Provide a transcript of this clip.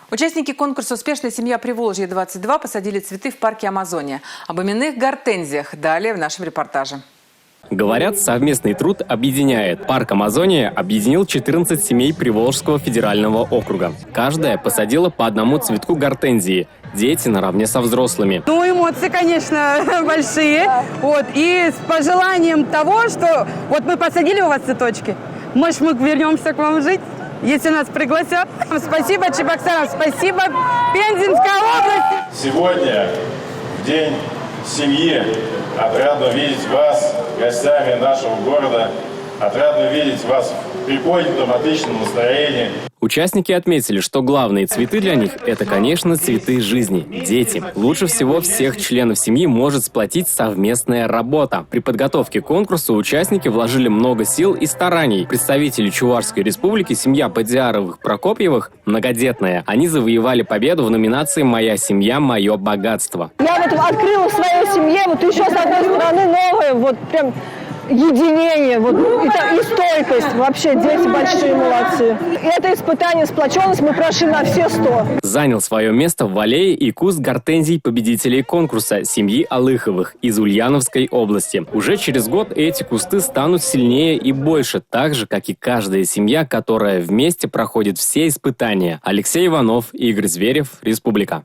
Участники конкурса «Успешная семья Приволжья-22» посадили цветы в парке Амазония. Об именных гортензиях далее в нашем репортаже. Говорят, совместный труд объединяет. Парк Амазония объединил 14 семей Приволжского федерального округа. Каждая посадила по одному цветку гортензии. Дети наравне со взрослыми. Ну, эмоции, конечно, большие. И с пожеланием того, что мы посадили у вас цветочки. Может, мы вернемся к вам жить, если нас пригласят. Спасибо Чебоксарам, спасибо Пензенской области. Сегодня, в День семьи, отрадно видеть вас гостями нашего города. Отрадно видеть вас в приподнятом, отличном настроении. Участники отметили, что главные цветы для них – это, конечно, цветы жизни – дети. Лучше всего всех членов семьи может сплотить совместная работа. При подготовке к конкурсу участники вложили много сил и стараний. Представители Чувашской республики, семья Подиаровых-Прокопьевых, многодетная. Они завоевали победу в номинации «Моя семья, мое богатство». Я открыла в своей семье еще с одной стороны новое, прям единение, и стойкость. Вообще дети большие молодцы. И это испытание, сплоченность мы прошли на все 100. Занял свое место в аллее и куст гортензий победителей конкурса семьи Алыховых из Ульяновской области. Уже через год эти кусты станут сильнее и больше, так же, как и каждая семья, которая вместе проходит все испытания. Алексей Иванов, Игорь Зверев, Республика.